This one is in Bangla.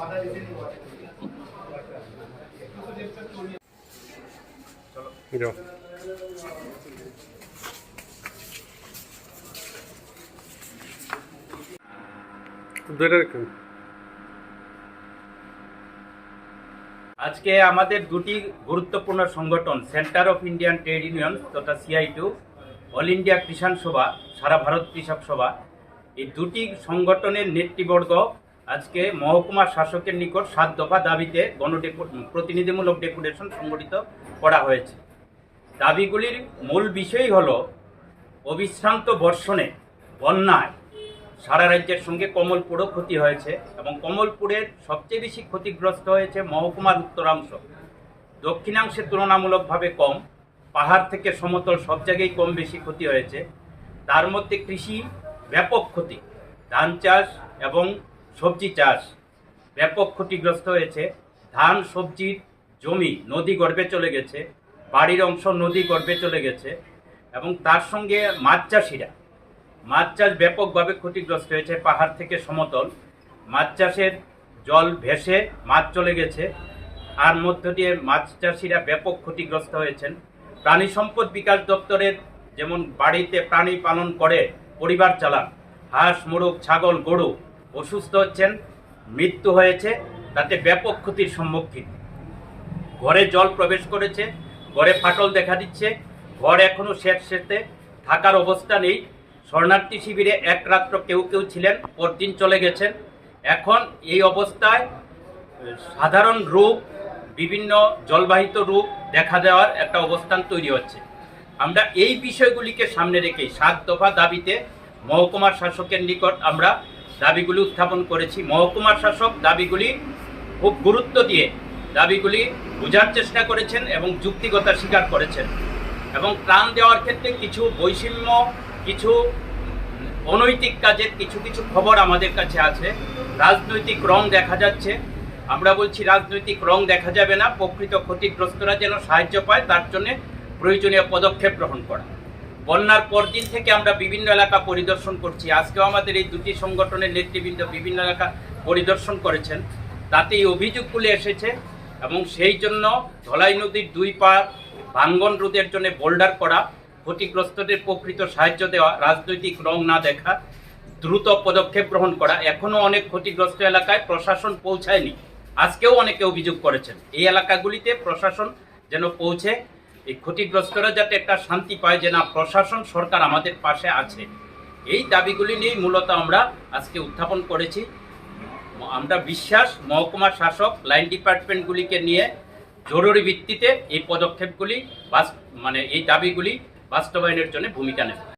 আজকে আমাদের দুটি গুরুত্বপূর্ণ সংগঠন centre of Indian trade union তথা CI2, অল ইন্ডিয়া কৃষক সভা, সারা ভারত কৃষক সভা, এই দুটি সংগঠনের নেতৃবর্গ আজকে মহকুমা শাসকের নিকট 7 দফা দাবিতে প্রতিনিধিমূলক ডেপুটেশন সংগঠিত করা হয়েছে। দাবিগুলির মূল বিষয় হল অবিশ্রান্ত বর্ষণে বন্যায় সারা রাজ্যের সঙ্গে কমলপুরও ক্ষতি হয়েছে এবং কমলপুরের সবচেয়ে বেশি ক্ষতিগ্রস্ত হয়েছে মহকুমার উত্তরাংশ। দক্ষিণাংশে তুলনামূলকভাবে কম, পাহাড় থেকে সমতল সব জায়গায় কম বেশি ক্ষতি হয়েছে। তার মধ্যে কৃষি ব্যাপক ক্ষতি, ধান চাষ এবং সবজি চাষ ব্যাপক ক্ষতিগ্রস্ত হয়েছে। ধান সবজির জমি নদী গর্ভে চলে গেছে, বাড়ির অংশ নদী গর্ভে চলে গেছে এবং তার সঙ্গে মাছ চাষ ব্যাপকভাবে ক্ষতিগ্রস্ত হয়েছে। পাহাড় থেকে সমতল মাছ চাষের জল ভেসে মাছ চলে গেছে, আর মধ্য দিয়ে মাছ চাষিরা ব্যাপক ক্ষতিগ্রস্ত হয়েছেন। প্রাণী সম্পদ বিকাশ দপ্তরের যেমন বাড়িতে প্রাণী পালন করে পরিবার চালান, হাঁস মুরগ ছাগল গরু অসুস্থ হচ্ছেন, মৃত্যু হয়েছে, তাতে ব্যাপক ক্ষতির সম্মুখীন। ঘরে জল প্রবেশ করেছে, ঘরে ফাটল দেখা দিচ্ছে, ঘর এখনো সেতে থাকার অবস্থা নেই। শরণার্থী শিবিরে এক রাত্র কেউ ছিলেন, পরদিন চলে গেছেন। এখন এই অবস্থায় সাধারণ রোগ, বিভিন্ন জলবাহিত রোগ দেখা দেওয়ার একটা অবস্থান তৈরি হচ্ছে। আমরা এই বিষয়গুলিকে সামনে রেখেই 7 দফা দাবিতে মহকুমার শাসকের নিকট আমরা দাবিগুলি উত্থাপন করেছি। মহকুমার শাসক দাবিগুলি খুব গুরুত্ব দিয়ে দাবিগুলি বোঝার চেষ্টা করেছেন এবং যুক্তিকতা স্বীকার করেছেন এবং ত্রাণ দেওয়ার ক্ষেত্রে কিছু বৈষম্য, কিছু অনৈতিক কাজের কিছু খবর আমাদের কাছে আছে। রাজনৈতিক রং দেখা যাচ্ছে। আমরা বলছি রাজনৈতিক রং দেখা যাবে না, প্রকৃত ক্ষতিগ্রস্তরা যেন সাহায্য পায় তার জন্য প্রয়োজনীয় পদক্ষেপ গ্রহণ করা। বন্যার পরদিন থেকে আমরা বিভিন্ন এলাকা পরিদর্শন করছি। আজকেও আমাদের এই দুটি সংগঠনের নেতৃবৃন্দ বিভিন্ন এলাকা পরিদর্শন করেছেন, তাতে এই অভিযোগগুলি এসেছে এবং সেই জন্য ধলাই নদীর 2 পার ভাঙ্গন রোধের জন্য বোল্ডার করা, ক্ষতিগ্রস্তদের প্রকৃত সাহায্য দেওয়া, রাজনৈতিক রং না দেখা, দ্রুত পদক্ষেপ গ্রহণ করা। এখনও অনেক ক্ষতিগ্রস্ত এলাকায় প্রশাসন পৌঁছায়নি। আজকেও অনেকে অভিযোগ করেছেন এই এলাকাগুলিতে প্রশাসন যেন পৌঁছে, এই ক্ষতিগ্রস্তরা যাতে একটা শান্তি পায় যে না প্রশাসন সরকার আমাদের পাশে আছে। এই দাবিগুলি নিয়েই মূলত আমরা আজকে উত্থাপন করেছি। আমরা বিশ্বাস মহকুমা শাসক লাইন ডিপার্টমেন্টগুলিকে নিয়ে জরুরি ভিত্তিতে এই পদক্ষেপগুলি এই দাবিগুলি বাস্তবায়নের জন্য ভূমিকা নেবে।